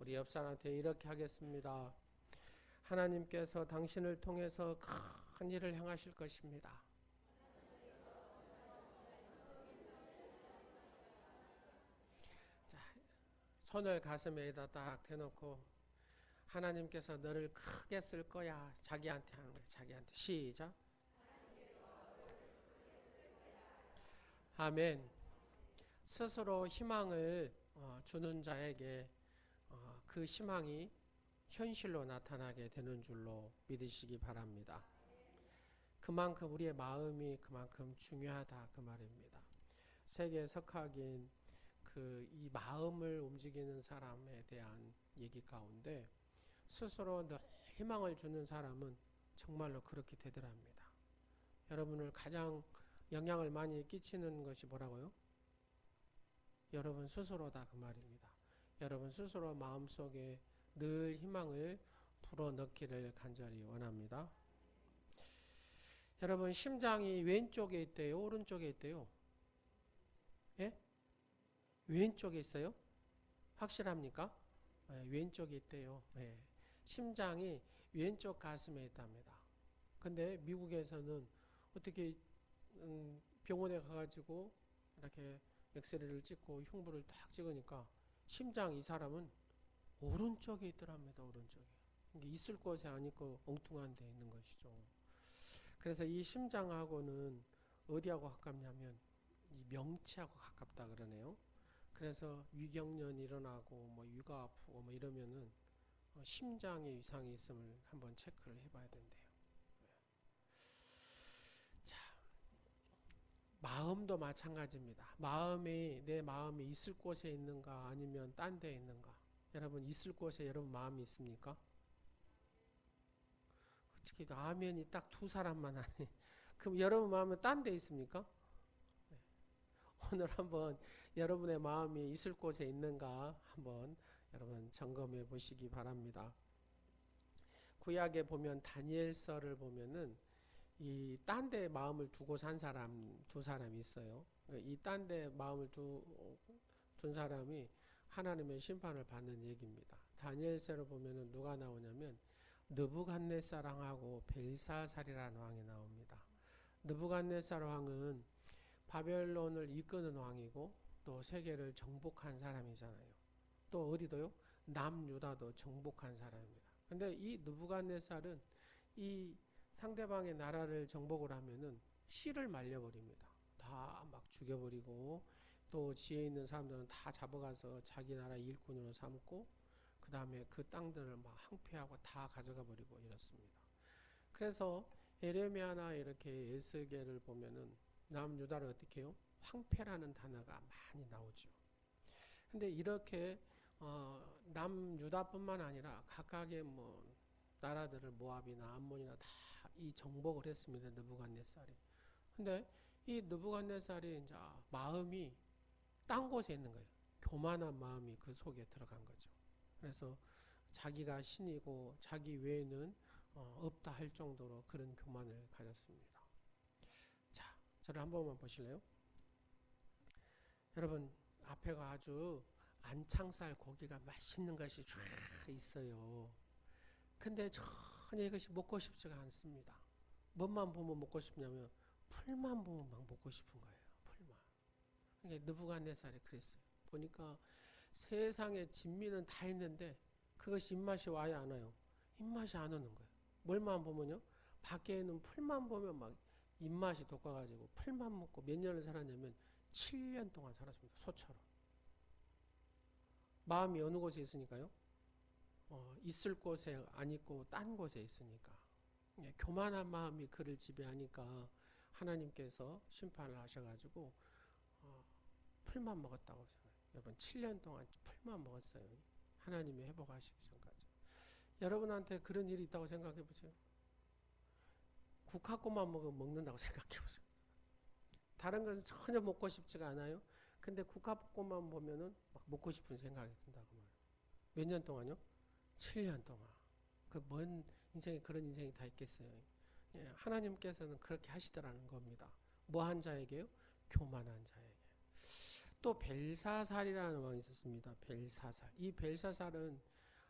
우리 옆 사람한테 이렇게 하겠습니다. 하나님께서 당신을 통해서 큰 일을 행하실 것입니다. 자, 손을 가슴에다 딱 대놓고 하나님께서 너를 크게 쓸 거야. 자기한테 하는 거예요. 자기한테. 시작. 아멘. 스스로 희망을 주는 자에게 그 희망이 현실로 나타나게 되는 줄로 믿으시기 바랍니다. 그만큼 우리의 마음이 그만큼 중요하다 그 말입니다. 세계 석학인 이 마음을 움직이는 사람에 대한 얘기 가운데 스스로 늘 희망을 주는 사람은 정말로 그렇게 되더랍니다. 여러분을 가장 영향을 많이 끼치는 것이 뭐라고요? 여러분 스스로다 그 말입니다. 여러분 스스로 마음속에 늘 희망을 불어넣기를 간절히 원합니다. 여러분 심장이 왼쪽에 있대요? 오른쪽에 있대요? 예? 왼쪽에 있어요? 확실합니까? 네, 왼쪽에 있대요. 네. 심장이 왼쪽 가슴에 있답니다. 근데 미국에서는 어떻게 병원에 가가지고 이렇게 엑스레이를 찍고 흉부를 딱 찍으니까 심장 이 사람은 오른쪽에 있더랍니다. 오른쪽에. 있을 곳에 안 있고 엉뚱한 데 있는 것이죠. 그래서 이 심장하고는 어디하고 가깝냐면 이 명치하고 가깝다 그러네요. 그래서 위경련이 일어나고 뭐 위가 아프고 뭐 이러면은 심장에 이상이 있음을 한번 체크를 해봐야 된대요. 자, 마음도 마찬가지입니다. 내 마음이 있을 곳에 있는가 아니면 딴 데 있는가? 여러분 있을 곳에 여러분 마음이 있습니까? 어떻게 아멘이 딱 두 사람만 하네. 그럼 여러분 마음은 딴 데 있습니까? 오늘 한번 여러분의 마음이 있을 곳에 있는가 한번 여러분 점검해 보시기 바랍니다. 구약에 보면 다니엘서를 보면은 이 딴 데 마음을 두고 산 사람 두 사람이 있어요. 이 딴 데 마음을 둔 사람이 하나님의 심판을 받는 얘기입니다. 다니엘서를 보면은 누가 나오냐면 느부갓네살 왕하고 벨사살이라는 왕이 나옵니다. 느부갓네살 왕은 바벨론을 이끄는 왕이고 또 세계를 정복한 사람이잖아요. 또 어디도요? 남유다도 정복한 사람입니다. 근데 이 느부갓네살은 이 상대방의 나라를 정복을 하면은 씨를 말려버립니다. 다 막 죽여버리고 또 지혜 있는 사람들은 다 잡아가서 자기 나라 일꾼으로 삼고 그 다음에 그 땅들을 막 항폐하고 다 가져가 버리고 이렇습니다. 그래서 에레미야나 이렇게 에스겔을 보면은 남유다를 어떻게 해요? 황폐라는 단어가 많이 나오죠. 근데 이렇게 남유다뿐만 아니라 각각의 뭐 나라들을 모압이나 암몬이나 다 이 정복을 했습니다. 느부갓네살이. 근데 이 느부갓네살이 이제 마음이 딴 곳에 있는 거예요. 교만한 마음이 그 속에 들어간 거죠. 그래서 자기가 신이고 자기 외에는 없다 할 정도로 그런 교만을 가졌습니다. 자, 저를 한 번만 보실래요? 여러분 앞에가 아주 안창살 고기가 맛있는 것이 쫙 있어요. 근데 전혀 이것이 먹고 싶지가 않습니다. 뭐만 보면 먹고 싶냐면 풀만 보면 막 먹고 싶은 거예요. 풀만. 그러니까 느부갓네살이 그랬어요. 보니까 세상에 진미는 다 있는데 그것이 입맛이 와야 안 와요. 입맛이 안 오는 거예요. 뭘만 보면요. 밖에 있는 풀만 보면 막 입맛이 돋아가지고 풀만 먹고 몇 년을 살았냐면 7년 동안 살았습니다. 소처럼. 마음이 어느 곳에 있으니까요? 있을 곳에 안 있고 딴 곳에 있으니까. 교만한 마음이 그를 지배하니까 하나님께서 심판을 하셔가지고 풀만 먹었다고 생각해요. 여러분 7년 동안 풀만 먹었어요. 하나님이 회복하시기 전까지. 여러분한테 그런 일이 있다고 생각해 보세요. 국화꽃만 먹는다고 생각해 보세요. 다른 것은 전혀 먹고 싶지가 않아요. 근데 국화꽃만 보면은 막 먹고 싶은 생각이 든다고 말해요. 몇 년 동안요? 7년 동안. 그 먼 인생에 그런 인생이 다 있겠어요. 예, 하나님께서는 그렇게 하시더라는 겁니다. 뭐 한 자에게요? 교만한 자에게. 또 벨사살이라는 왕이 있었습니다. 벨사살. 이 벨사살은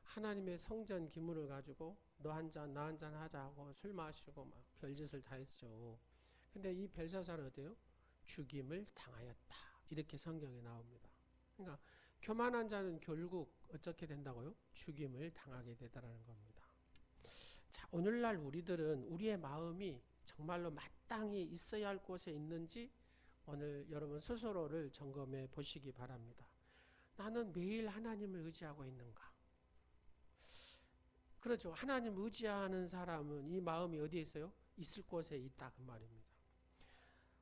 하나님의 성전 기물을 가지고 너 한 잔, 나 한 잔 하자 하고 술 마시고 막 별짓을 다 했죠. 근데 이 벨사살은 어때요? 죽임을 당하였다. 이렇게 성경에 나옵니다. 그러니까 교만한 자는 결국 어떻게 된다고요? 죽임을 당하게 되더라는 겁니다. 자, 오늘날 우리들은 우리의 마음이 정말로 마땅히 있어야 할 곳에 있는지 오늘 여러분 스스로를 점검해 보시기 바랍니다. 나는 매일 하나님을 의지하고 있는가? 그렇죠. 하나님 의지하는 사람은 이 마음이 어디에 있어요? 있을 곳에 있다 그 말입니다.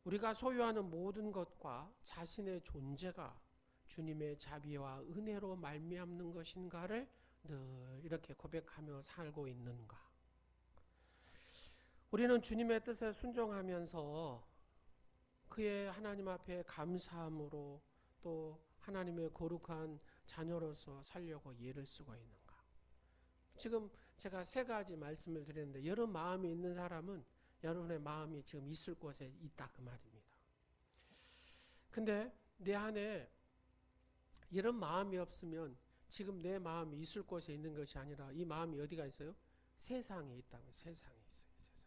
우리가 소유하는 모든 것과 자신의 존재가 주님의 자비와 은혜로 말미암는 것인가를 늘 이렇게 고백하며 살고 있는가? 우리는 주님의 뜻에 순종하면서 그의 하나님 앞에 감사함으로 또 하나님의 거룩한 자녀로서 살려고 예를 쓰고 있는가? 지금 제가 세 가지 말씀을 드렸는데 여러분 마음이 있는 사람은 여러분의 마음이 지금 있을 곳에 있다 그 말입니다. 근데 내 안에 이런 마음이 없으면 지금 내 마음이 있을 곳에 있는 것이 아니라 이 마음이 어디가 있어요? 세상에 있다고. 세상에 있어요. 세상.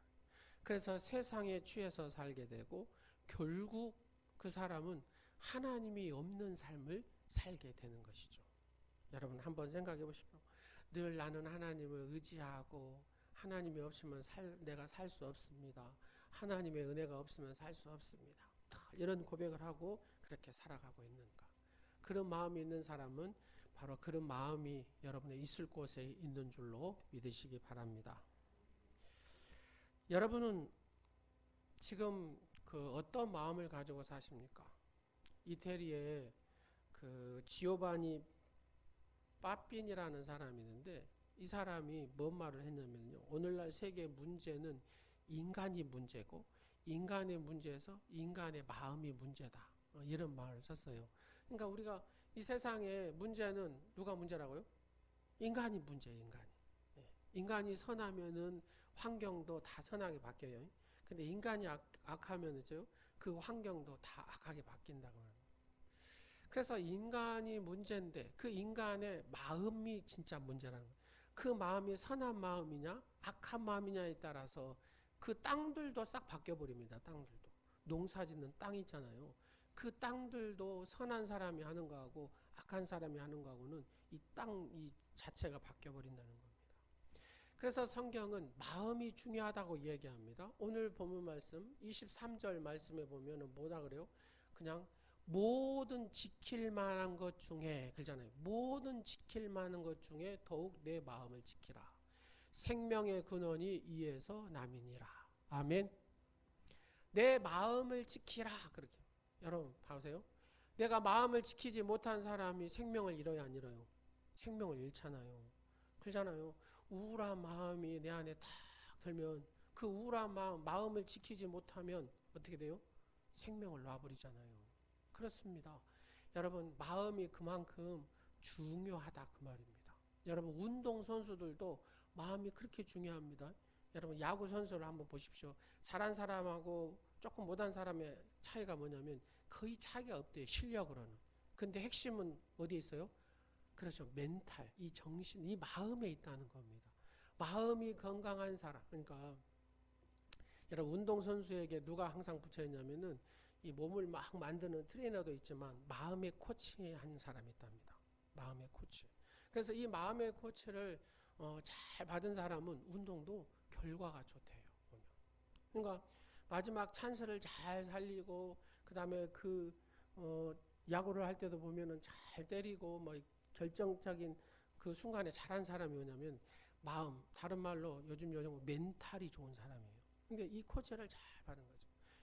그래서 세상에 취해서 살게 되고 결국 그 사람은 하나님이 없는 삶을 살게 되는 것이죠. 여러분 한번 생각해 보십시오. 늘 나는 하나님을 의지하고 하나님이 없으면 내가 살 수 없습니다. 하나님의 은혜가 없으면 살 수 없습니다. 이런 고백을 하고 그렇게 살아가고 있는가? 그런 마음이 있는 사람은 바로 그런 마음이 여러분의 있을 곳에 있는 줄로 믿으시기 바랍니다. 여러분은 지금 그 어떤 마음을 가지고 사십니까? 이태리에 그 지오바니 빠핀이라는 사람이 있는데 이 사람이 뭔 말을 했냐면요. 오늘날 세계 문제는 인간이 문제고 인간의 문제에서 인간의 마음이 문제다. 이런 말을 썼어요. 그러니까 우리가 이 세상의 문제는 누가 문제라고요? 인간이 문제, 인간이. 인간이 선하면은 환경도 다 선하게 바뀌어요. 근데 인간이 악하면은요, 그 환경도 다 악하게 바뀐다고 합니다. 그래서 인간이 문제인데 그 인간의 마음이 진짜 문제라는 거예요. 그 마음이 선한 마음이냐 악한 마음이냐에 따라서 그 땅들도 싹 바뀌어버립니다. 땅들도. 농사짓는 땅 있잖아요. 그 땅들도 선한 사람이 하는 거하고 악한 사람이 하는 거하고는 이 땅 이 자체가 바뀌어버린다는 겁니다. 그래서 성경은 마음이 중요하다고 이야기합니다. 오늘 본문 말씀 23절 말씀에 보면은 뭐다 그래요? 그냥 모든 지킬 만한 것 중에 그러잖아요. 모든 지킬 만한 것 중에 더욱 내 마음을 지키라. 생명의 근원이 이에서 남이니라. 아멘. 내 마음을 지키라. 그렇게. 여러분 봐보세요. 내가 마음을 지키지 못한 사람이 생명을 잃어야 안 잃어요? 생명을 잃잖아요. 그러잖아요. 우울한 마음이 내 안에 탁 들면 그 우울한 마음을 지키지 못하면 어떻게 돼요? 생명을 놔버리잖아요. 그렇습니다. 여러분 마음이 그만큼 중요하다 그 말입니다. 여러분 운동선수들도 마음이 그렇게 중요합니다. 여러분 야구 선수를 한번 보십시오. 잘한 사람하고 조금 못한 사람의 차이가 뭐냐면 거의 차이가 없대요. 실력으로는. 근데 핵심은 어디에 있어요? 그렇죠. 멘탈, 이 정신, 이 마음에 있다는 겁니다. 마음이 건강한 사람. 그러니까 여러분 운동선수에게 누가 항상 붙여있냐면은 이 몸을 막 만드는 트레이너도 있지만 마음의 코치한 사람이 있답니다. 마음의 코치. 그래서 이 마음의 코치를 잘 받은 사람은 운동도 결과가 좋대요. 보면. 그러니까 마지막 찬스를 잘 살리고 그 다음에 야구를 할 때도 보면은 잘 때리고 뭐 결정적인 그 순간에 잘한 사람이 뭐냐면 마음, 다른 말로 요즘 멘탈이 좋은 사람이에요. 그러니까 이 코치를 잘 받은 거죠.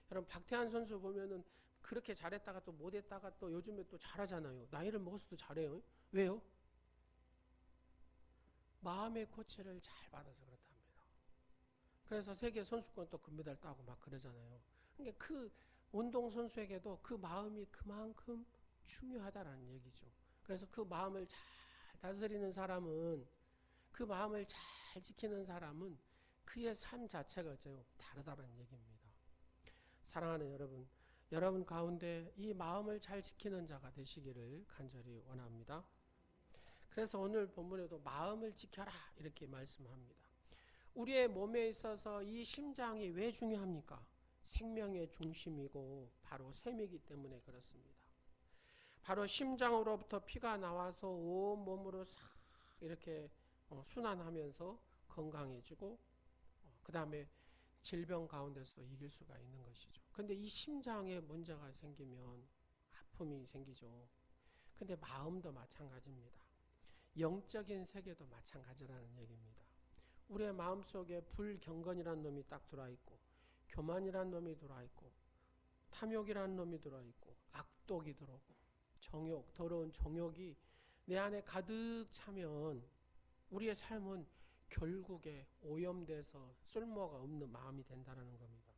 여러분 박태환 선수 보면은 그렇게 잘했다가 또 못했다가 또 요즘에 또 잘하잖아요. 나이를 먹어서도 잘해요. 왜요? 마음의 코치를 잘 받아서 그렇답니다. 그래서 세계 선수권 또 금메달 따고 막 그러잖아요. 그러니까 그 운동 선수에게도 그 마음이 그만큼 중요하다라는 얘기죠. 그래서 그 마음을 잘 다스리는 사람은 그 마음을 잘 지키는 사람은 그의 삶 자체가 어째요? 다르다는 얘기입니다. 사랑하는 여러분, 여러분 가운데 이 마음을 잘 지키는 자가 되시기를 간절히 원합니다. 그래서 오늘 본문에도 마음을 지켜라 이렇게 말씀합니다. 우리의 몸에 있어서 이 심장이 왜 중요합니까? 생명의 중심이고 바로 셈이기 때문에 그렇습니다. 바로 심장으로부터 피가 나와서 온 몸으로 싹 이렇게 순환하면서 건강해지고 그 다음에 질병 가운데서 이길 수가 있는 것이죠. 근데 이 심장에 문제가 생기면 아픔이 생기죠. 근데 마음도 마찬가지입니다. 영적인 세계도 마찬가지라는 얘기입니다. 우리의 마음속에 불경건이라는 놈이 딱 들어있고 교만이라는 놈이 들어있고 탐욕이라는 놈이 들어있고 악독이 들어오고 정욕, 더러운 정욕이 내 안에 가득 차면 우리의 삶은 결국에 오염돼서 쓸모가 없는 마음이 된다는 겁니다.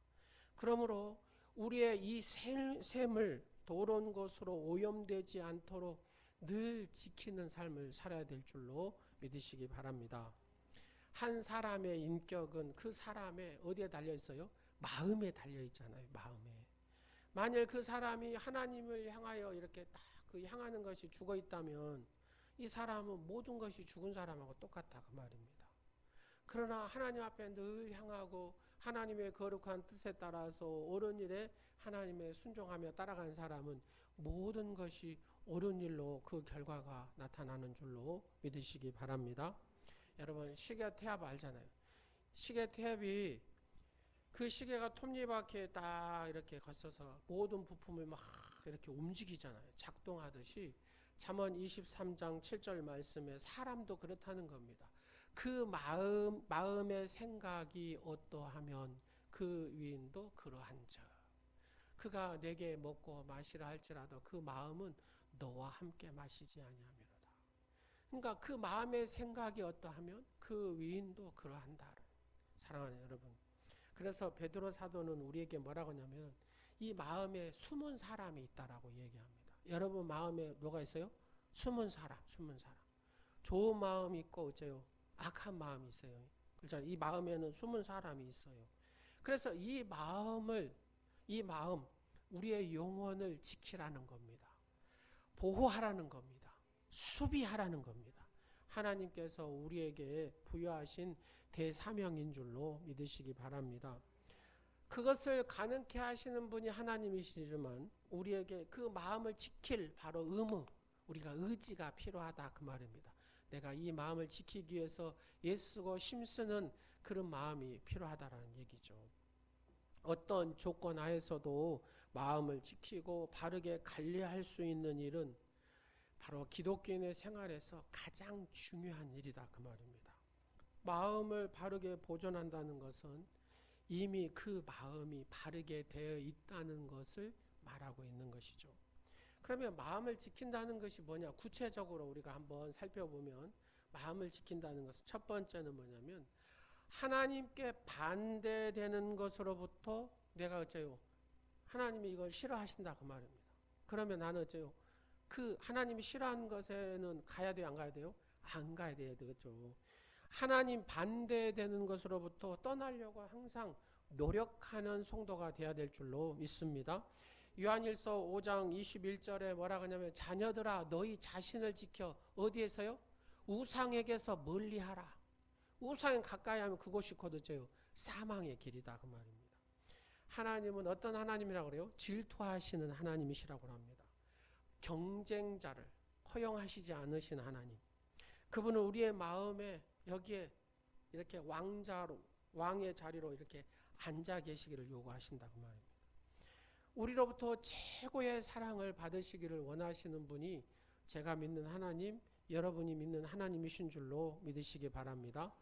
그러므로 우리의 이 셈을 더러운 것으로 오염되지 않도록 늘 지키는 삶을 살아야 될 줄로 믿으시기 바랍니다. 한 사람의 인격은 그 사람의 어디에 달려 있어요? 마음에 달려 있잖아요. 마음에. 만일 그 사람이 하나님을 향하여 이렇게 딱 그 향하는 것이 죽어 있다면 이 사람은 모든 것이 죽은 사람하고 똑같다 그 말입니다. 그러나 하나님 앞에 늘 향하고 하나님의 거룩한 뜻에 따라서 옳은 일에 하나님의 순종하며 따라간 사람은 모든 것이 옳은 일로 그 결과가 나타나는 줄로 믿으시기 바랍니다. 여러분 시계 태압 알잖아요. 시계 태압이 그 시계가 톱니바퀴에 딱 이렇게 거쳐서 모든 부품을 막 이렇게 움직이잖아요. 작동하듯이 잠언 23장 7절 말씀에 사람도 그렇다는 겁니다. 그 마음의 생각이 어떠하면 그 위인도 그러한즉 그가 내게 먹고 마시라 할지라도 그 마음은 너와 함께 마시지 아니하미로다. 그러니까 그 마음의 생각이 어떠하면 그 위인도 그러한다. 사랑하는 여러분, 그래서 베드로 사도는 우리에게 뭐라고 하냐면 이 마음에 숨은 사람이 있다라고 얘기합니다. 여러분 마음에 뭐가 있어요? 숨은 사람. 좋은 마음이 있고 어째요? 악한 마음이 있어요. 그렇잖아요. 이 마음에는 숨은 사람이 있어요. 그래서 이 마음, 우리의 영혼을 지키라는 겁니다. 보호하라는 겁니다. 수비하라는 겁니다. 하나님께서 우리에게 부여하신 대사명인 줄로 믿으시기 바랍니다. 그것을 가능케 하시는 분이 하나님이시지만 우리에게 그 마음을 지킬 바로 우리가 의지가 필요하다 그 말입니다. 내가 이 마음을 지키기 위해서 애쓰고 힘쓰는 그런 마음이 필요하다라는 얘기죠. 어떤 조건 하에서도 마음을 지키고 바르게 관리할 수 있는 일은 바로 기독교인의 생활에서 가장 중요한 일이다 그 말입니다. 마음을 바르게 보존한다는 것은 이미 그 마음이 바르게 되어 있다는 것을 말하고 있는 것이죠. 그러면 마음을 지킨다는 것이 뭐냐? 구체적으로 우리가 한번 살펴보면 마음을 지킨다는 것은 첫 번째는 뭐냐면 하나님께 반대되는 것으로부터 내가 어째요? 하나님이 이걸 싫어하신다 그 말입니다. 그러면 나는 어째요? 그 하나님이 싫어하는 것에는 가야 돼요? 안 가야 돼요? 안 가야 돼요. 그렇죠? 하나님 반대되는 것으로부터 떠나려고 항상 노력하는 성도가 되어야 될 줄로 믿습니다. 요한일서 5장 21절에 뭐라고 하냐면 자녀들아 너희 자신을 지켜 어디에서요? 우상에게서 멀리하라. 우상에 가까이 하면 그곳이 곧 어째요? 사망의 길이다 그 말입니다. 하나님은 어떤 하나님이라고 그래요? 질투하시는 하나님이시라고 합니다. 경쟁자를 허용하시지 않으신 하나님. 그분은 우리의 마음에 여기에 이렇게 왕의 자리로 이렇게 앉아 계시기를 요구하신다고 말입니다. 우리로부터 최고의 사랑을 받으시기를 원하시는 분이 제가 믿는 하나님, 여러분이 믿는 하나님이신 줄로 믿으시기 바랍니다.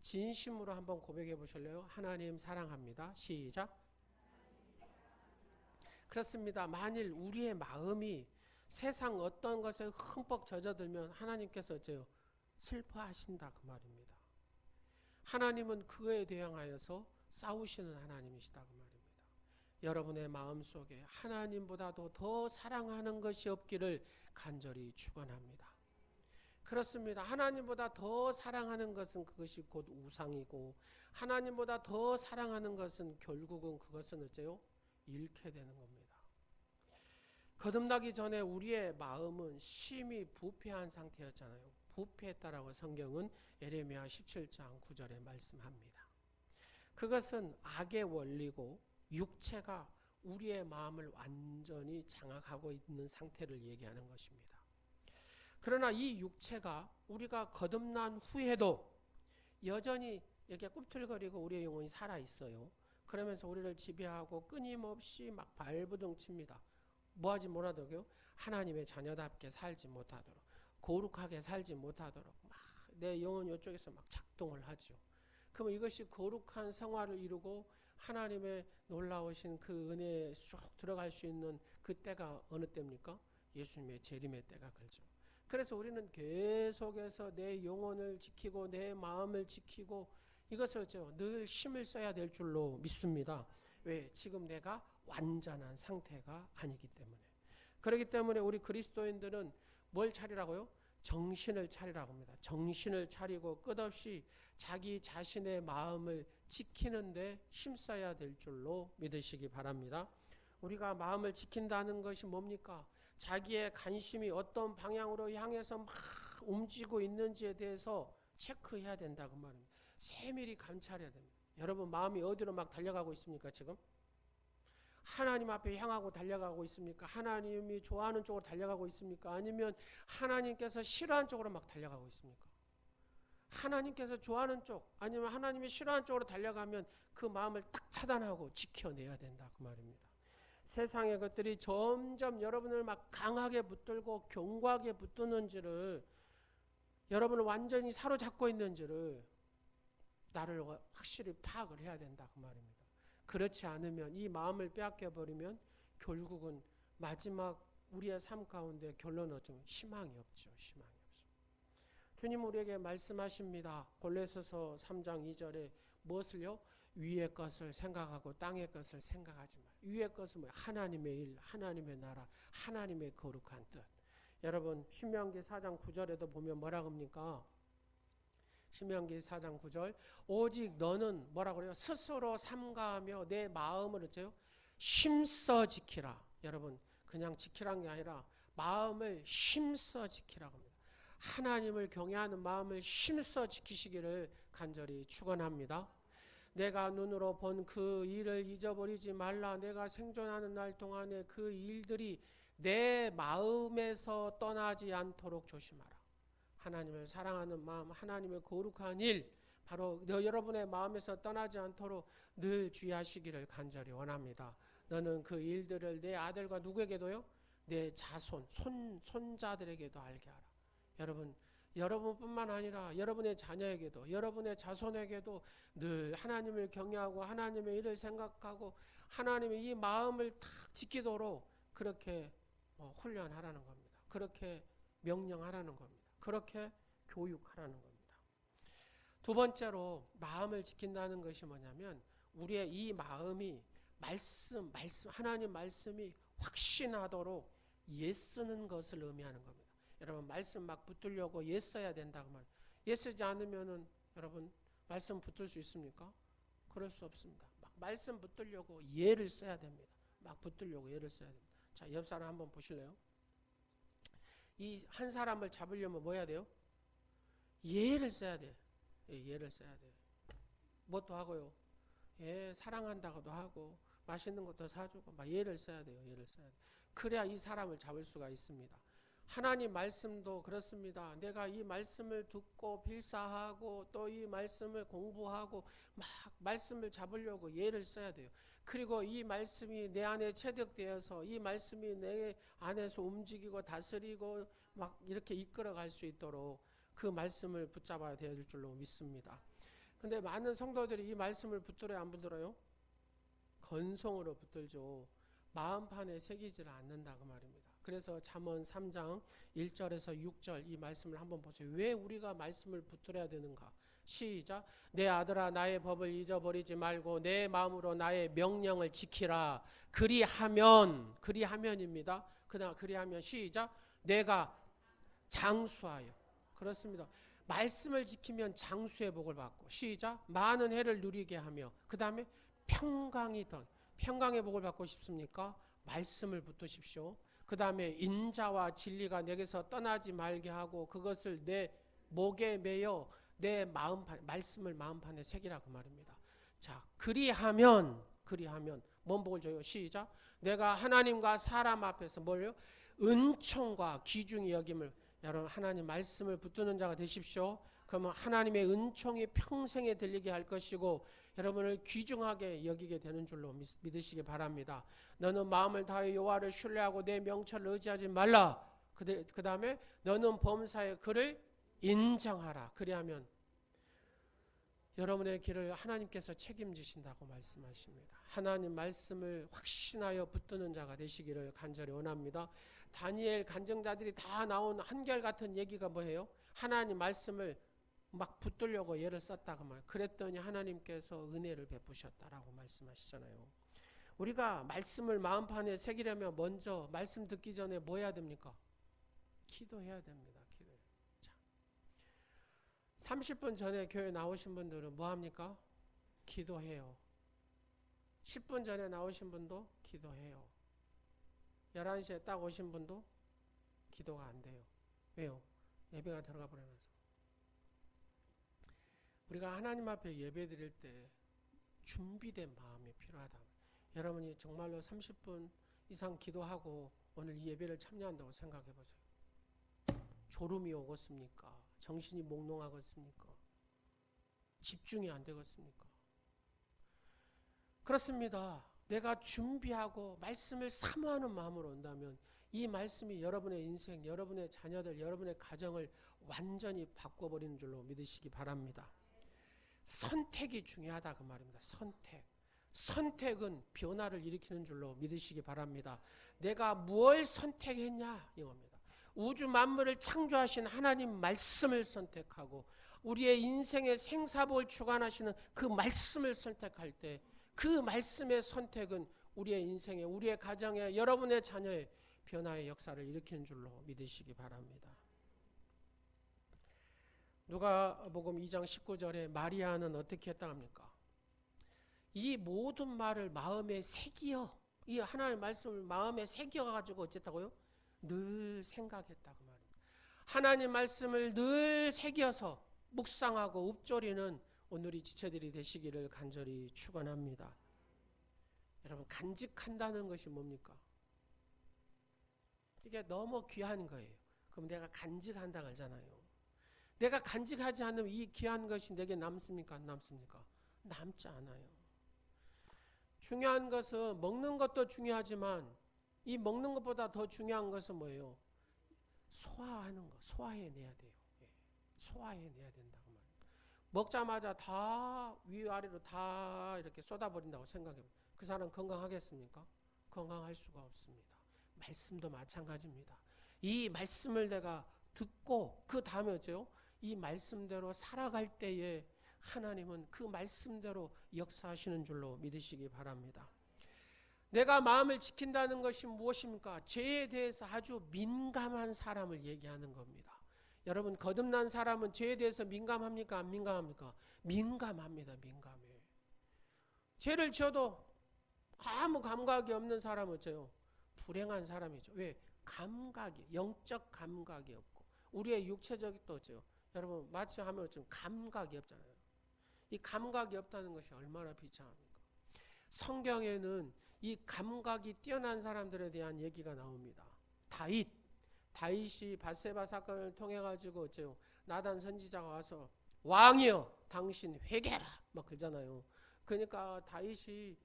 진심으로 한번 고백해 보실래요? 하나님 사랑합니다. 시작. 그렇습니다. 만일 우리의 마음이 세상 어떤 것에 흠뻑 젖어들면 하나님께서 어째요? 슬퍼하신다 그 말입니다. 하나님은 그에 대항하여서 싸우시는 하나님이시다 그 말입니다. 여러분의 마음속에 하나님보다도 더 사랑하는 것이 없기를 간절히 축원합니다. 그렇습니다. 하나님보다 더 사랑하는 것은 그것이 곧 우상이고 하나님보다 더 사랑하는 것은 결국은 그것은 어째요? 잃게 되는 겁니다. 거듭나기 전에 우리의 마음은 심히 부패한 상태였잖아요. 부패했다라고 성경은 에레미야 17장 9절에 말씀합니다. 그것은 악의 원리고 육체가 우리의 마음을 완전히 장악하고 있는 상태를 얘기하는 것입니다. 그러나 이 육체가 우리가 거듭난 후에도 여전히 이렇게 꿈틀거리고 우리의 영혼이 살아있어요. 그러면서 우리를 지배하고 끊임없이 막 발부둥칩니다. 뭐하지 못하도록요? 하나님의 자녀답게 살지 못하도록, 거룩하게 살지 못하도록 막 내 영혼 이쪽에서 막 작동을 하죠. 그러면 이것이 거룩한 생활을 이루고 하나님의 놀라우신 그 은혜에 쑥 들어갈 수 있는 그 때가 어느 때입니까? 예수님의 재림의 때가 그렇죠. 그래서 우리는 계속해서 내 영혼을 지키고 내 마음을 지키고 이것을 늘 힘을 써야 될 줄로 믿습니다. 왜? 지금 내가 완전한 상태가 아니기 때문에. 그렇기 때문에 우리 그리스도인들은 뭘 차리라고요? 정신을 차리라고 합니다. 정신을 차리고 끝없이 자기 자신의 마음을 지키는데 힘써야 될 줄로 믿으시기 바랍니다. 우리가 마음을 지킨다는 것이 뭡니까? 자기의 관심이 어떤 방향으로 향해서 막 움직이고 있는지에 대해서 체크해야 된다고 말입니다. 세밀히 감찰해야 됩니다. 여러분 마음이 어디로 막 달려가고 있습니까 지금? 하나님 앞에 향하고 달려가고 있습니까? 하나님이 좋아하는 쪽으로 달려가고 있습니까? 아니면 하나님께서 싫어하는 쪽으로 막 달려가고 있습니까? 하나님께서 좋아하는 쪽 아니면 하나님이 싫어하는 쪽으로 달려가면 그 마음을 딱 차단하고 지켜내야 된다 그 말입니다. 세상의 것들이 점점 여러분을 막 강하게 붙들고 견고하게 붙드는지를, 여러분을 완전히 사로잡고 있는지를 나를 확실히 파악을 해야 된다 그 말입니다. 그렇지 않으면 이 마음을 빼앗겨 버리면 결국은 마지막 우리의 삶 가운데 결론은 좀 희망이 없죠. 희망이 없습니다. 주님 우리에게 말씀하십니다. 골로새서 3장 2절에 무엇을요? 위의 것을 생각하고 땅의 것을 생각하지 마. 위의 것은 뭐예요? 하나님의 일, 하나님의 나라, 하나님의 거룩한 뜻. 여러분 신명기 4장 9절에도 보면 뭐라고 합니까? 신명기 4장 9절 오직 너는 뭐라고 그래요? 스스로 삼가하며 내 마음을 어째요? 힘써 지키라. 여러분 그냥 지키라는 게 아니라 마음을 힘써 지키라고 합니다. 하나님을 경외하는 마음을 힘써 지키시기를 간절히 축원합니다. 내가 눈으로 본 그 일을 잊어버리지 말라. 내가 생존하는 날 동안에 그 일들이 내 마음에서 떠나지 않도록 조심하라. 하나님을 사랑하는 마음, 하나님의 거룩한 일, 바로 여러분의 마음에서 떠나지 않도록 늘 주의하시기를 간절히 원합니다. 너는 그 일들을 내 아들과 누구에게도요? 내 자손, 손자들에게도 알게 하라. 여러분뿐만 아니라 여러분의 자녀에게도, 여러분의 자손에게도 늘 하나님을 경외하고 하나님의 일을 생각하고 하나님의 이 마음을 탁 지키도록 그렇게 훈련하라는 겁니다. 그렇게 명령하라는 겁니다. 그렇게 교육하라는 겁니다. 두 번째로 마음을 지킨다는 것이 뭐냐면 우리의 이 마음이 말씀 하나님 말씀이 확신하도록 예쓰는 것을 의미하는 겁니다. 여러분 말씀 막 붙들려고 예써야 된다고 말해요. 예쓰지 않으면은 여러분 말씀 붙들 수 있습니까? 그럴 수 없습니다. 막 말씀 붙들려고 예를 써야 됩니다. 막 붙들려고 예를 써야 됩니다. 자, 옆 사람 한번 보실래요? 이 한 사람을 잡으려면 뭐 해야 돼요? 예를 써야 돼. 예를 써야 돼. 뭣도 하고요. 예, 사랑한다고도 하고 맛있는 것도 사주고 막 예를 써야 돼요. 예를 써야 돼. 그래야 이 사람을 잡을 수가 있습니다. 하나님 말씀도 그렇습니다. 내가 이 말씀을 듣고 필사하고 또 이 말씀을 공부하고 막 말씀을 잡으려고 예를 써야 돼요. 그리고 이 말씀이 내 안에 체득되어서 이 말씀이 내 안에서 움직이고 다스리고 막 이렇게 이끌어갈 수 있도록 그 말씀을 붙잡아야 될 줄로 믿습니다. 근데 많은 성도들이 이 말씀을 붙들어요, 안 붙들어요? 건성으로 붙들죠. 마음판에 새기지를 않는다고 말입니다. 그래서 잠언 3장 1절에서 6절 이 말씀을 한번 보세요. 왜 우리가 말씀을 붙들어야 되는가? 시작. 내 아들아 나의 법을 잊어버리지 말고 내 마음으로 나의 명령을 지키라. 그리하면입니다. 그리하면 시작. 내가 장수하여. 그렇습니다. 말씀을 지키면 장수의 복을 받고 시작. 많은 해를 누리게 하며 그 다음에 평강의 복을 받고 싶습니까? 말씀을 붙드십시오. 그 다음에 인자와 진리가 내게서 떠나지 말게 하고 그것을 내 목에 매여 내 말씀을 마음판에 새기라 그 말입니다. 자, 그리하면 뭔 복을 줘요? 시작. 내가 하나님과 사람 앞에서 뭘요? 은총과 귀중히 여김을, 여러분 하나님 말씀을 붙드는 자가 되십시오. 그러면 하나님의 은총이 평생에 들리게 할 것이고 여러분을 귀중하게 여기게 되는 줄로 믿으시기 바랍니다. 너는 마음을 다하여 여호와를 신뢰하고 내 명철을 의지하지 말라. 그 다음에 너는 범사에 그를 인정하라. 그리하면 여러분의 길을 하나님께서 책임지신다고 말씀하십니다. 하나님 말씀을 확신하여 붙드는 자가 되시기를 간절히 원합니다. 다니엘 간증자들이 다 나온 한결같은 얘기가 뭐예요? 하나님 말씀을 막 붙들려고 예를 썼다고 말. 그랬더니 하나님께서 은혜를 베푸셨다라고 말씀하시잖아요. 우리가 말씀을 마음판에 새기려면 먼저 말씀 듣기 전에 뭐 해야 됩니까? 기도해야 됩니다. 기도해. 자, 30분 전에 교회 나오신 분들은 뭐 합니까? 기도해요. 10분 전에 나오신 분도 기도해요. 11시에 딱 오신 분도 기도가 안 돼요. 왜요? 예배가 들어가 버려서. 우리가 하나님 앞에 예배 드릴 때 준비된 마음이 필요하다. 여러분이 정말로 30분 이상 기도하고 오늘 이 예배를 참여한다고 생각해 보세요. 졸음이 오겠습니까? 정신이 몽롱하겠습니까? 집중이 안 되겠습니까? 그렇습니다. 내가 준비하고 말씀을 사모하는 마음으로 온다면 이 말씀이 여러분의 인생, 여러분의 자녀들, 여러분의 가정을 완전히 바꿔버리는 줄로 믿으시기 바랍니다. 선택이 중요하다 그 말입니다. 선택은 변화를 일으키는 줄로 믿으시기 바랍니다. 내가 뭘 선택했냐 이겁니다. 우주 만물을 창조하신 하나님 말씀을 선택하고 우리의 인생의 생사복을 주관하시는 그 말씀을 선택할 때 그 말씀의 선택은 우리의 인생에, 우리의 가정에, 여러분의 자녀의 변화의 역사를 일으키는 줄로 믿으시기 바랍니다. 누가복음 2장 19절에 마리아는 어떻게 했다 합니까? 이 모든 말을 마음에 새기어, 이 하나님의 말씀을 마음에 새겨가지고 어쨌다고요? 늘 생각했다고 말입니다. 하나님 말씀을 늘 새겨서 묵상하고 읊조리는 오늘이 지체들이 되시기를 간절히 축원합니다. 여러분 간직한다는 것이 뭡니까? 이게 너무 귀한 거예요. 그럼 내가 간직한다 그러잖아요. 내가 간직하지 않으면 이 귀한 것이 내게 남습니까? 안 남습니까? 남지 않아요. 중요한 것은 먹는 것도 중요하지만 이 먹는 것보다 더 중요한 것은 뭐예요? 소화하는 거, 소화해내야 돼요. 소화해내야 된다고 말이에요. 먹자마자 다 위아래로 다 이렇게 쏟아버린다고 생각해요. 그 사람 건강하겠습니까? 건강할 수가 없습니다. 말씀도 마찬가지입니다. 이 말씀을 내가 듣고 그 다음에 어째요? 이 말씀대로 살아갈 때에 하나님은 그 말씀대로 역사하시는 줄로 믿으시기 바랍니다. 내가 마음을 지킨다는 것이 무엇입니까? 죄에 대해서 아주 민감한 사람을 얘기하는 겁니다. 여러분 거듭난 사람은 죄에 대해서 민감합니까? 안 민감합니까? 민감합니다. 민감해. 죄를 지어도 아무 감각이 없는 사람은 어째요? 불행한 사람이죠. 왜? 감각이, 영적 감각이 없고 우리의 육체적인 또 어째요? 여러분 마치 하면 좀 감각이 없잖아요. 이 감각이 없다는 것이 얼마나 비참합니까? 성경에는 이 감각이 뛰어난 사람들에 대한 얘기가 나옵니다. 다윗이 밧세바 사건을 통해 가지고 어째요? 나단 선지자가 와서 왕이여 당신 회개라 막 그러잖아요. 그러니까 다윗이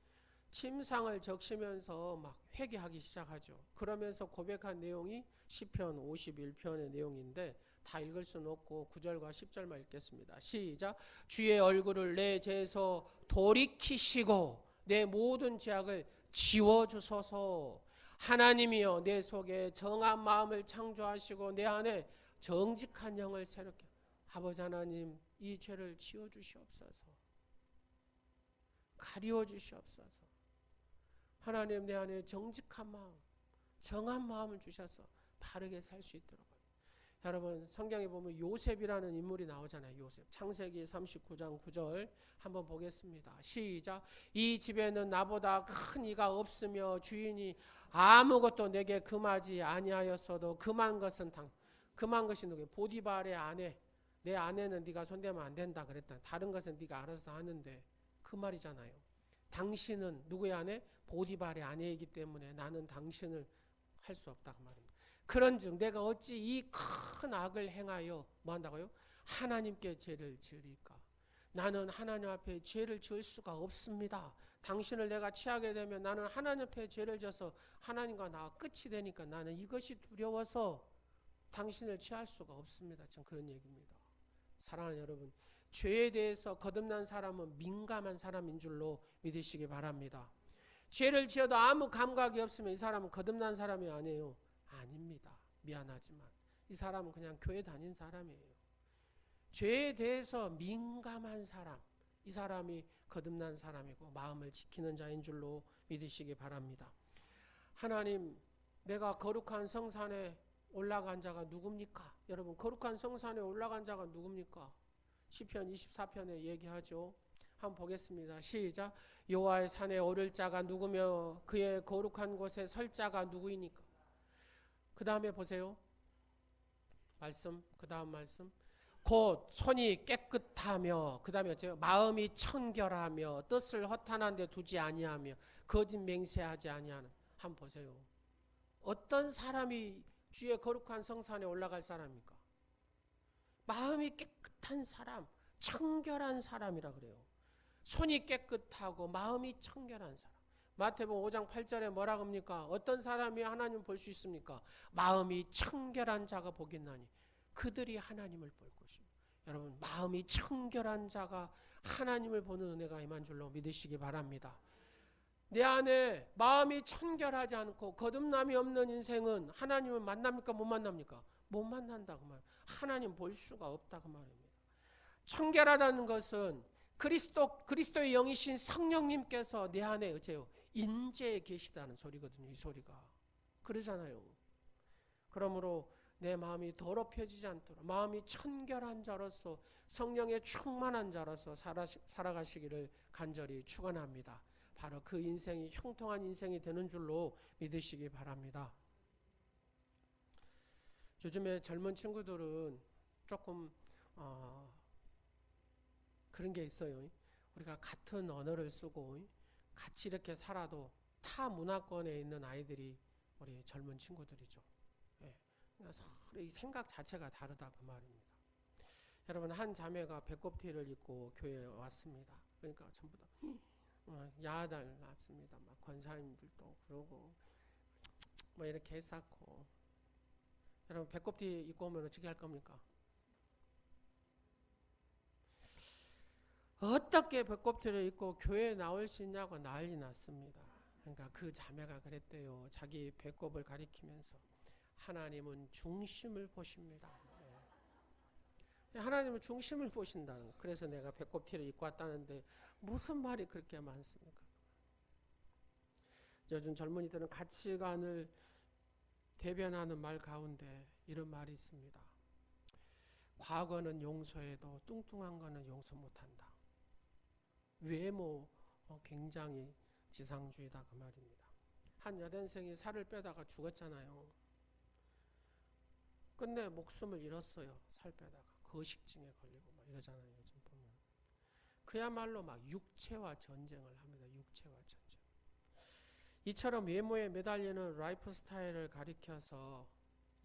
침상을 적시면서 막 회개하기 시작하죠. 그러면서 고백한 내용이 시편 51편의 내용인데 다 읽을 수는 없고 9절과 10절만 읽겠습니다. 시작. 주의 얼굴을 내 죄에서 돌이키시고 내 모든 죄악을 지워주소서. 하나님이여 내 속에 정한 마음을 창조하시고 내 안에 정직한 영을 새롭게. 아버지 하나님 이 죄를 지워주시옵소서. 가리워주시옵소서. 하나님 내 안에 정직한 마음, 정한 마음을 주셔서 바르게 살 수 있도록. 여러분 성경에 보면 요셉이라는 인물이 나오잖아요. 요셉. 창세기 39장 9절 한번 보겠습니다. 시작. 이 집에는 나보다 큰 이가 없으며 주인이 아무것도 내게 금하지 아니하였어도 금한 것이 누구예요? 보디발의 아내 내 아내는 네가 손대면 안 된다 그랬다. 다른 것은 네가 알아서 하는데 그 말이잖아요. 당신은 누구의 아내? 보디발의 아내이기 때문에 나는 당신을 할 수 없다 그 말입니다. 그런즉 내가 어찌 이 큰 악을 행하여 뭐 한다고요? 하나님께 죄를 지으리까? 나는 하나님 앞에 죄를 지을 수가 없습니다. 당신을 내가 취하게 되면 나는 하나님 앞에 죄를 져서 하나님과 나와 끝이 되니까 나는 이것이 두려워서 당신을 취할 수가 없습니다. 지금 그런 얘기입니다. 사랑하는 여러분, 죄에 대해서 거듭난 사람은 민감한 사람인 줄로 믿으시기 바랍니다. 죄를 지어도 아무 감각이 없으면 이 사람은 거듭난 사람이 아니에요. 아닙니다. 미안하지만 이 사람은 그냥 교회 다닌 사람이에요. 죄에 대해서 민감한 사람, 이 사람이 거듭난 사람이고 마음을 지키는 자인 줄로 믿으시기 바랍니다. 하나님, 내가 거룩한 성산에 올라간 자가 누굽니까? 여러분, 거룩한 성산에 올라간 자가 누굽니까? 시편 24편에 얘기하죠. 한번 보겠습니다. 시작. 여호와의 산에 오를 자가 누구며 그의 거룩한 곳에 설 자가 누구이니까? 그 다음에 보세요. 말씀, 그 다음 말씀. 곧 손이 깨끗하며, 그 다음에 마음이 청결하며 뜻을 허탄한 데 두지 아니하며 거짓 맹세하지 아니하는. 한번 보세요. 어떤 사람이 주의 거룩한 성산에 올라갈 사람입니까? 마음이 깨끗한 사람, 청결한 사람이라 그래요. 손이 깨끗하고 마음이 청결한 사람. 마태복음 5장 8절에 뭐라 합니까? 어떤 사람이 하나님을 볼 수 있습니까? 마음이 청결한 자가 복있나니 그들이 하나님을 볼 것입니다. 여러분, 마음이 청결한 자가 하나님을 보는 은혜가 임한 줄로 믿으시기 바랍니다. 내 안에 마음이 청결하지 않고 거듭남이 없는 인생은 하나님을 만납니까? 못 만납니까? 못 만난다 그 말. 하나님 볼 수가 없다 그 말입니다. 청결하다는 것은 그리스도의 영이신 성령님께서 내 안에 어째요? 인재에 계시다는 소리거든요. 이 소리가. 그러잖아요. 그러므로 내 마음이 더럽혀지지 않도록 마음이 청결한 자로서 성령에 충만한 자로서 살아가시기를 간절히 축원합니다. 바로 그 인생이 형통한 인생이 되는 줄로 믿으시기 바랍니다. 요즘에 젊은 친구들은 조금 그런 게 있어요. 우리가 같은 언어를 쓰고 같이 이렇게 살아도 타 문화권에 있는 아이들이 우리 젊은 친구들이죠. 예. 서로 이 생각 자체가 다르다 그 말입니다. 여러분, 한 자매가 배꼽티를 입고 교회에 왔습니다. 그러니까 전부 다 야단 났습니다. 막 권사님들도 그러고 뭐 이렇게 했었고. 여러분, 배꼽티 입고 오면 어떻게 할 겁니까? 어떻게 배꼽티를 입고 교회에 나올 수 있냐고 난리 났습니다. 그러니까 그 자매가 그랬대요. 자기 배꼽을 가리키면서 하나님은 중심을 보십니다. 하나님은 중심을 보신다는. 그래서 내가 배꼽티를 입고 왔다는데 무슨 말이 그렇게 많습니까? 요즘 젊은이들은 가치관을 대변하는 말 가운데 이런 말이 있습니다. 과거는 용서해도 뚱뚱한 거는 용서 못한다. 외모 굉장히 지상주의다 그 말입니다. 한 여대생이 살을 빼다가 죽었잖아요. 끝내 목숨을 잃었어요. 살 빼다가 거식증에 걸리고 막 이러잖아요. 요즘 보면 그야말로 막 육체와 전쟁을 합니다. 육체와 전쟁. 이처럼 외모에 매달리는 라이프 스타일을 가리켜서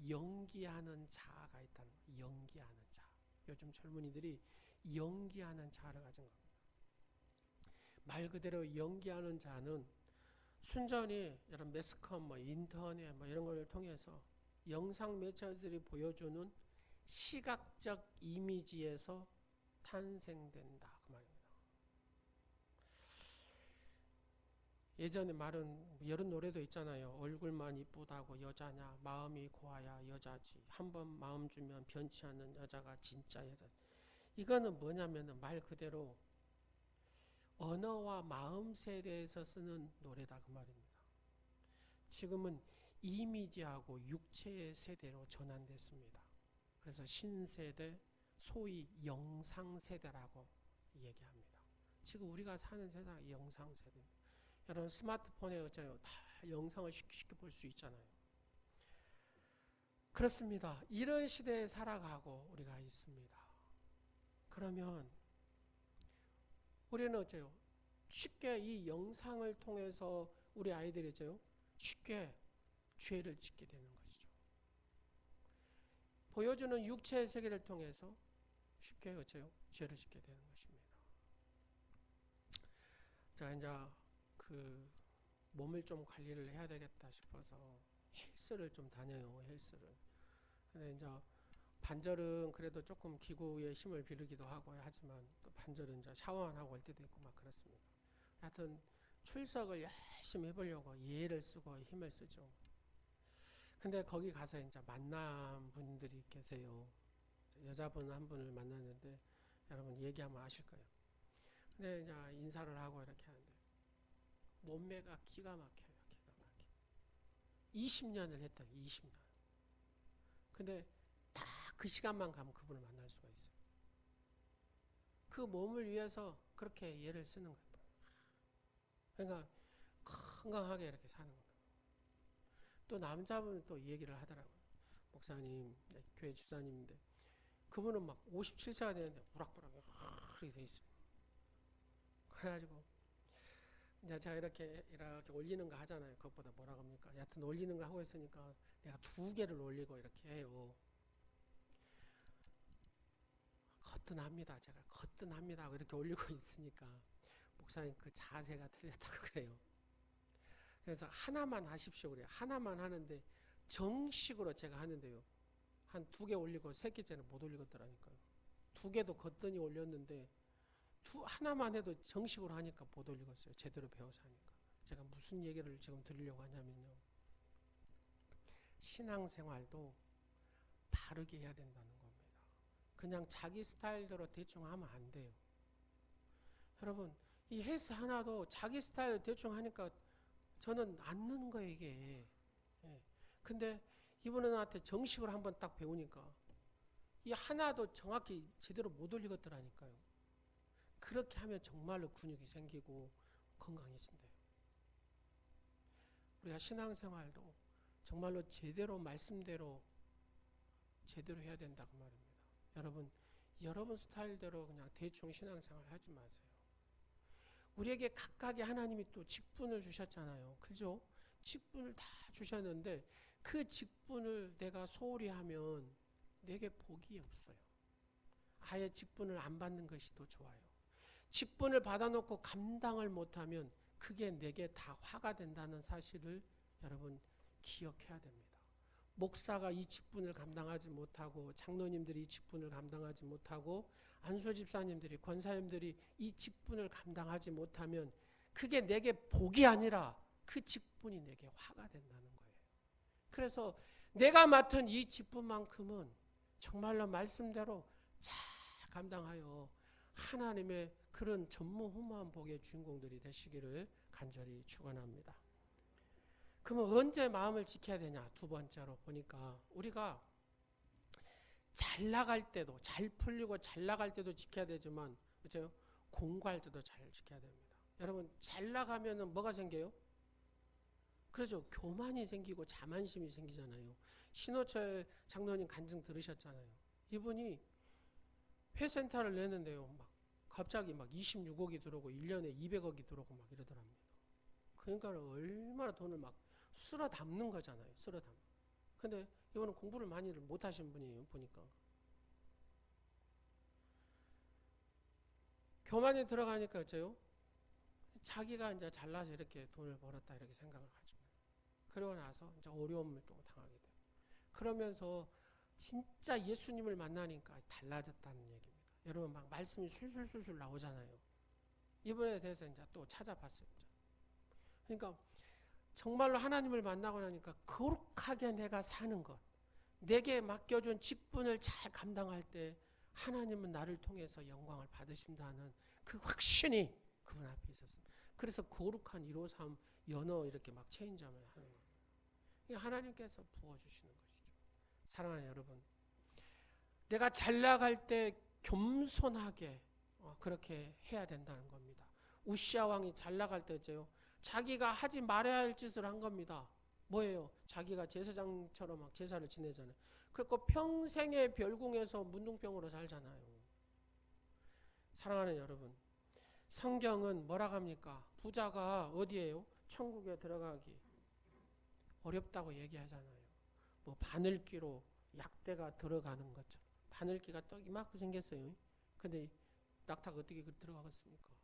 연기하는 자아가 있다는 거예요. 연기하는 자. 요즘 젊은이들이 연기하는 자아를 가진 겁니다. 말 그대로 연기하는 자는 순전히 이런 매스컴, 인터넷 이런 걸 통해서 영상 매체들이 보여주는 시각적 이미지에서 탄생된다 그 말입니다. 예전에 말은 이런 노래도 있잖아요. 얼굴만 이쁘다고 여자냐, 마음이 고와야 여자지. 한번 마음 주면 변치 않는 여자가 진짜 여자. 이거는 뭐냐면은 말 그대로 언어와 마음 세대에서 쓰는 노래다 그 말입니다. 지금은 이미지하고 육체의 세대로 전환됐습니다. 그래서 신세대, 소위 영상세대라고 얘기합니다. 지금 우리가 사는 세대가 영상세대. 여러분, 스마트폰에 어쩌요? 다 영상을 쉽게 볼 수 있잖아요. 그렇습니다. 이런 시대에 살아가고 우리가 있습니다. 그러면 우리는 어째요? 쉽게 이 영상을 통해서 우리 아이들이 어째요? 쉽게 죄를 짓게 되는 것이죠. 보여주는 육체의 세계를 통해서 쉽게 어째요? 죄를 짓게 되는 것입니다. 자, 이제 그 몸을 좀 관리를 해야 되겠다 싶어서 헬스를 좀 다녀요. 헬스를. 근데 이제 반절은 그래도 조금 기구에 힘을 비르기도 하고 하지만 또 반절은 이제 샤워만 하고 올 때도 있고 막 그렇습니다. 하여튼 출석을 열심히 해보려고 예를 쓰고 힘을 쓰죠. 근데 거기 가서 이제 만난 분들이 계세요. 여자분 한 분을 만났는데 여러분 얘기하면 아실 거예요. 근데 이제 인사를 하고 이렇게 하는데 몸매가 기가 막혀요. 기가 막혀. 20년을 했다. 20년. 근데 다 그 시간만 가면 그분을 만날 수가 있어요. 그 몸을 위해서 그렇게 예를 쓰는 거예요. 그러니까 건강하게 이렇게 사는 거예요. 또 남자분은 또 이 얘기를 하더라고요. 목사님, 교회 집사님인데 그분은 막 57세가 되는데 우락부락 그렇게 돼 있어요. 그래가지고 이제 제가 이렇게 올리는 거 하잖아요. 그것보다 뭐라고 합니까? 여하튼 올리는 거 하고 있으니까 내가 2개를 올리고 이렇게 해요. 거뜬합니다. 제가 거뜬합니다 하고 이렇게 올리고 있으니까 목사님 그 자세가 틀렸다고 그래요. 그래서 하나만 하십시오 그래요. 하나만 하는데 정식으로 제가 하는데요. 한 2개 올리고 3개째는 못 올리겠더라니까요. 2개도 거뜬히 올렸는데 하나만 해도 정식으로 하니까 못 올리겠어요. 제대로 배워서 하니까. 제가 무슨 얘기를 지금 드리려고 하냐면요. 신앙생활도 바르게 해야 된다는 겁니다. 그냥 자기 스타일대로 대충 하면 안 돼요. 여러분 이 헬스 하나도 자기 스타일 대충 하니까 저는 안 느는 거예요 이게. 예. 근데 이분한테 정식으로 한번 딱 배우니까 이 하나도 정확히 제대로 못 올리겠더라니까요. 그렇게 하면 정말로 근육이 생기고 건강해진대요. 우리가 신앙생활도 정말로 제대로 말씀대로 제대로 해야 된다고 말입니다. 여러분 스타일대로 그냥 대충 신앙생활 하지 마세요. 우리에게 각각의 하나님이 또 직분을 주셨잖아요. 그죠? 직분을 다 주셨는데 그 직분을 내가 소홀히 하면 내게 복이 없어요. 아예 직분을 안 받는 것이 더 좋아요. 직분을 받아놓고 감당을 못하면 그게 내게 다 화가 된다는 사실을 여러분 기억해야 됩니다. 목사가 이 직분을 감당하지 못하고 장로님들이 이 직분을 감당하지 못하고 안수집사님들이 권사님들이 이 직분을 감당하지 못하면 그게 내게 복이 아니라 그 직분이 내게 화가 된다는 거예요. 그래서 내가 맡은 이 직분만큼은 정말로 말씀대로 잘 감당하여 하나님의 그런 전무후무한 복의 주인공들이 되시기를 간절히 축원합니다. 그러면 언제 마음을 지켜야 되냐? 2번째로 보니까 우리가 잘 나갈 때도 잘 풀리고 잘 나갈 때도 지켜야 되지만 그렇죠? 공부할 때도 잘 지켜야 됩니다. 여러분 잘 나가면은 뭐가 생겨요? 그렇죠. 교만이 생기고 자만심이 생기잖아요. 신호철 장로님 간증 들으셨잖아요. 이분이 회센터를 내는데요. 막 갑자기 막 26억이 들어오고 1년에 200억이 들어오고 막 이러더랍니다. 그러니까 얼마나 돈을 막 쓸어 담는 거잖아요. 쓸어 담. 근데 이거는 공부를 많이 못 하신 분이에요. 보니까. 교만이 들어가니까 어째요? 자기가 이제 잘나서 이렇게 돈을 벌었다 이렇게 생각을 하죠. 그러고 나서 이제 어려움을 또 당하게 돼요. 그러면서 진짜 예수님을 만나니까 달라졌다는 얘기입니다. 여러분 막 말씀이 술술술술 나오잖아요. 이분에 대해서 이제 또 찾아봤어요. 그러니까 정말로 하나님을 만나고 나니까 거룩하게 내가 사는 것, 내게 맡겨준 직분을 잘 감당할 때 하나님은 나를 통해서 영광을 받으신다는 그 확신이 그분 앞에 있었습니다. 그래서 거룩한 153 연어 이렇게 막 체인점을 하는 거예요. 하나님께서 부어주시는 것이죠. 사랑하는 여러분, 내가 잘 나갈 때 겸손하게 그렇게 해야 된다는 겁니다. 우시아 왕이 잘 나갈 때죠. 자기가 하지 말아야 할 짓을 한 겁니다. 뭐예요? 자기가 제사장처럼 막 제사를 지내잖아요. 그리고 평생의 별궁에서 문둥병으로 살잖아요. 사랑하는 여러분, 성경은 뭐라 합니까? 부자가 어디에요? 천국에 들어가기 어렵다고 얘기하잖아요. 뭐 바늘귀로 약대가 들어가는 것처럼. 바늘귀가 떡 이만큼 생겼어요. 근데 낙타가 어떻게 들어가겠습니까?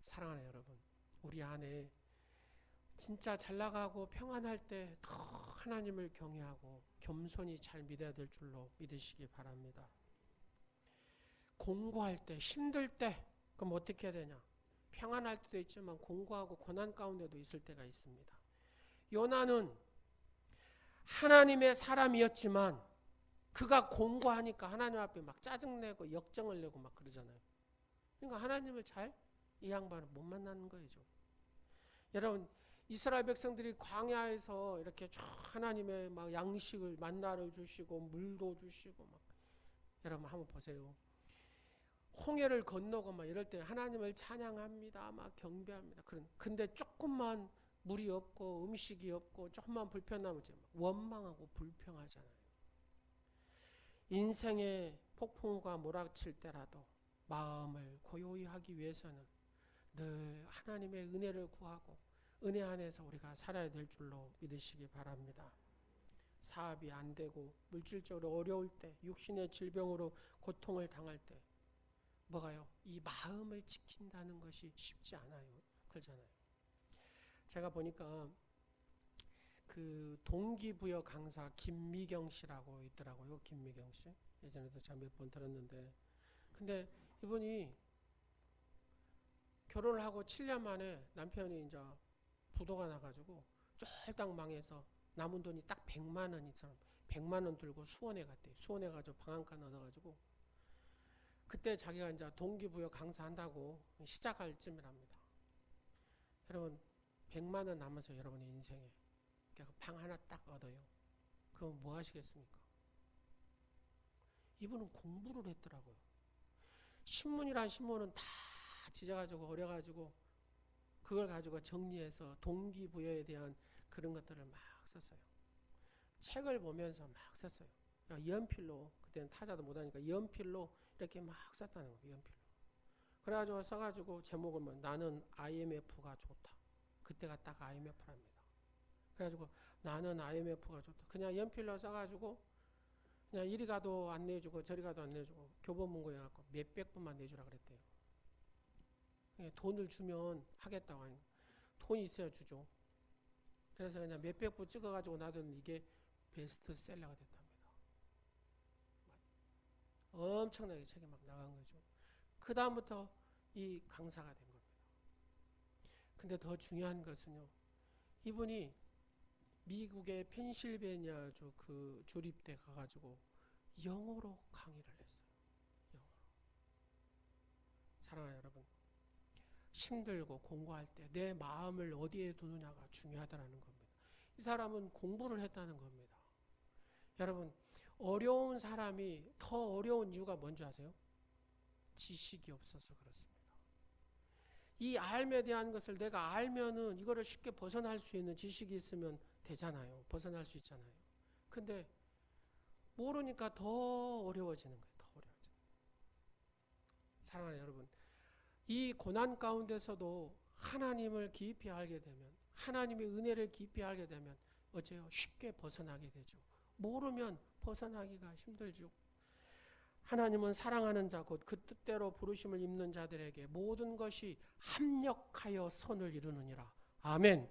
사랑하는 여러분, 우리 안에 진짜 잘 나가고 평안할 때 더 하나님을 경외하고 겸손히 잘 믿어야 될 줄로 믿으시기 바랍니다. 공고할 때, 힘들 때, 그럼 어떻게 해야 되냐? 평안할 때도 있지만 공고하고 고난 가운데도 있을 때가 있습니다. 요나는 하나님의 사람이었지만 그가 공고하니까 하나님 앞에 막 짜증내고 역정을 내고 막 그러잖아요. 그러니까 하나님을 잘 이 양반은 못 만나는 거죠. 여러분, 이스라엘 백성들이 광야에서 이렇게 쭉 하나님의 막 양식을 만나를 주시고 물도 주시고 막, 여러분 한번 보세요. 홍해를 건너고 막 이럴 때 하나님을 찬양합니다. 막 경배합니다. 근데 조금만 물이 없고 음식이 없고 조금만 불편하면 이제 원망하고 불평하잖아요. 인생의 폭풍우가 몰아칠 때라도 마음을 고요히 하기 위해서는 늘 하나님의 은혜를 구하고 은혜 안에서 우리가 살아야 될 줄로 믿으시기 바랍니다. 사업이 안 되고 물질적으로 어려울 때, 육신의 질병으로 고통을 당할 때 뭐가요? 이 마음을 지킨다는 것이 쉽지 않아요. 그렇잖아요. 제가 보니까 그 동기부여 강사 김미경 씨라고 있더라고요. 김미경 씨. 예전에도 제가 몇 번 들었는데, 근데 이분이 결혼을 하고 7년 만에 남편이 이제 부도가 나가지고 쫄딱 망해서 남은 돈이 딱 100만 원이처럼 100만 원 들고 수원에 갔대요. 수원에 가서 방한간 얻어가지고 그때 자기가 이제 동기부여 강사한다고 시작할 쯤이랍니다. 여러분, 100만 원 남아서 여러분의 인생에 방 하나 딱 얻어요. 그럼 뭐 하시겠습니까? 이분은 공부를 했더라고요. 신문이란 신문은 다 찢어가지고 어려가지고 그걸 가지고 정리해서 동기부여에 대한 그런 것들을 막 썼어요. 책을 보면서 막 썼어요. 연필로, 그때는 타자도 못하니까 연필로 이렇게 막 썼다는 거예요. 연필로. 그래가지고 써가지고 제목을 뭐 나는 IMF가 좋다. 그때가 딱 IMF랍니다. 그래가지고 나는 IMF가 좋다. 그냥 연필로 써가지고 그냥 이리 가도 안 내주고 저리 가도 안 내주고 교보문고에 갖고 몇백 분만 내주라 그랬대요. 돈을 주면 하겠다고 하니까 돈이 있어야 주죠. 그래서 그냥 몇백 부 찍어가지고 놔뒀는데 이게 베스트셀러가 됐답니다. 엄청나게 책이 막 나간 거죠. 그 다음부터 이 강사가 된 겁니다. 근데 더 중요한 것은요, 이분이 미국의 펜실베니아주 그 주립대 가가지고 영어로 강의를 했어요. 영어로. 사랑하는 여러분, 힘들고 공부할 때 내 마음을 어디에 두느냐가 중요하다는 겁니다. 이 사람은 공부를 했다는 겁니다. 여러분, 어려운 사람이 더 어려운 이유가 뭔지 아세요? 지식이 없어서 그렇습니다. 이 알에 대한 것을 내가 알면은 이거를 쉽게 벗어날 수 있는 지식이 있으면 되잖아요. 벗어날 수 있잖아요. 근데 모르니까 더 어려워지는 거예요. 더 어려워지는 거예요. 사랑하는 여러분, 이 고난 가운데서도 하나님을 깊이 알게 되면, 하나님의 은혜를 깊이 알게 되면 어째요? 쉽게 벗어나게 되죠. 모르면 벗어나기가 힘들죠. 하나님은 사랑하는 자 곧 그 뜻대로 부르심을 입는 자들에게 모든 것이 합력하여 선을 이루느니라. 아멘.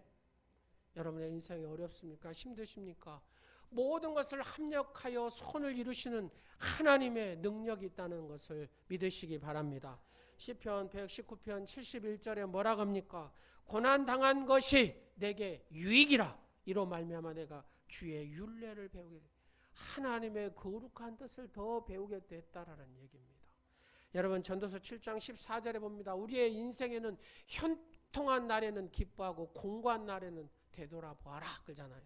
여러분의 인생이 어렵습니까? 힘드십니까? 모든 것을 합력하여 선을 이루시는 하나님의 능력이 있다는 것을 믿으시기 바랍니다. 시편 119편 71절에 뭐라 합니까? 고난당한 것이 내게 유익이라. 이로 말미암아 내가 주의 율례를 배우게 됐다. 하나님의 거룩한 뜻을 더 배우게 됐다라는 얘기입니다. 여러분, 전도서 7장 14절에 봅니다. 우리의 인생에는 현통한 날에는 기뻐하고 공고한 날에는 되돌아보아라 그러잖아요.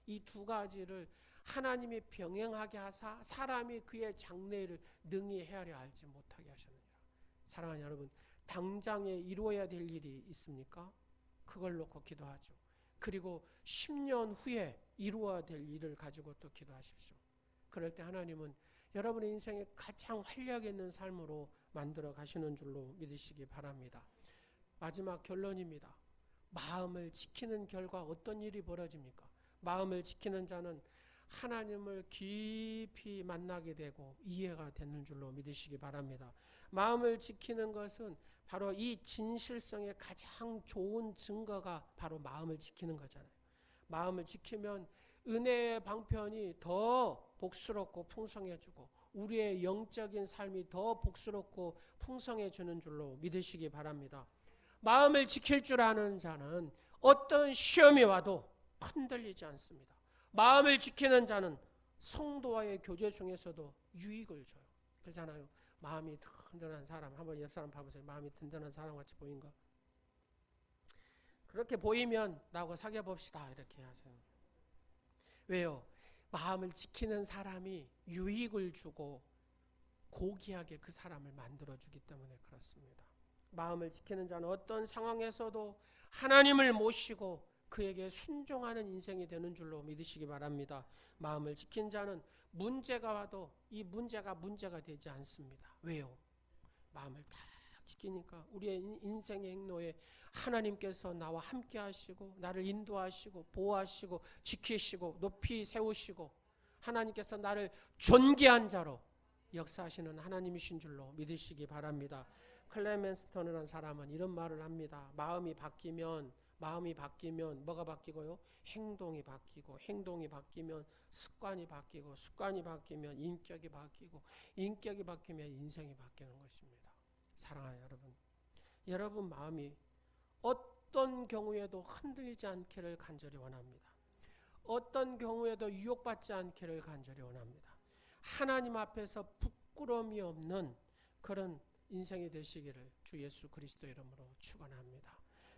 이 두 가지를 하나님이 병행하게 하사 사람이 그의 장래를 능히 헤아려 알지 못하게 하셨느니라. 사랑하는 여러분, 당장에 이루어야 될 일이 있습니까? 그걸 놓고 기도하죠. 그리고 10년 후에 이루어야 될 일을 가지고 또 기도하십시오. 그럴 때 하나님은 여러분의 인생에 가장 활력 있는 삶으로 만들어 가시는 줄로 믿으시기 바랍니다. 마지막 결론입니다. 마음을 지키는 결과 어떤 일이 벌어집니까? 마음을 지키는 자는 하나님을 깊이 만나게 되고 이해가 되는 줄로 믿으시기 바랍니다. 마음을 지키는 것은 바로 이 진실성의 가장 좋은 증거가 바로 마음을 지키는 거잖아요. 마음을 지키면 은혜의 방편이 더 복스럽고 풍성해지고 우리의 영적인 삶이 더 복스럽고 풍성해지는 줄로 믿으시기 바랍니다. 마음을 지킬 줄 아는 자는 어떤 시험이 와도 흔들리지 않습니다. 마음을 지키는 자는 성도와의 교제 중에서도 유익을 줘요. 그렇잖아요. 마음이 든든한 사람, 한번 옆 사람 봐보세요. 마음이 든든한 사람 같이 보인가? 그렇게 보이면 나하고 사귀어 봅시다 이렇게 하세요. 왜요? 마음을 지키는 사람이 유익을 주고 고귀하게 그 사람을 만들어주기 때문에 그렇습니다. 마음을 지키는 자는 어떤 상황에서도 하나님을 모시고 그에게 순종하는 인생이 되는 줄로 믿으시기 바랍니다. 마음을 지킨 자는 문제가 와도 이 문제가 되지 않습니다. 왜요? 마음을 딱 지키니까 우리의 인생의 행로에 하나님께서 나와 함께 하시고 나를 인도하시고 보호하시고 지키시고 높이 세우시고 하나님께서 나를 존귀한 자로 역사하시는 하나님이신 줄로 믿으시기 바랍니다. 클레멘스 터너라는 사람은 이런 말을 합니다. 마음이 바뀌면 뭐가 바뀌고요? 행동이 바뀌고 행동이 바뀌면 습관이 바뀌고 습관이 바뀌면 인격이 바뀌고 인격이 바뀌면 인생이 바뀌는 것입니다. 사랑하는 여러분 마음이 어떤 경우에도 흔들리지 않기를 간절히 원합니다. 어떤 경우에도 유혹받지 않기를 간절히 원합니다. 하나님 앞에서 부끄러움이 없는 그런 인생이 되시기를 주 예수 그리스도 이름으로 축원합니다.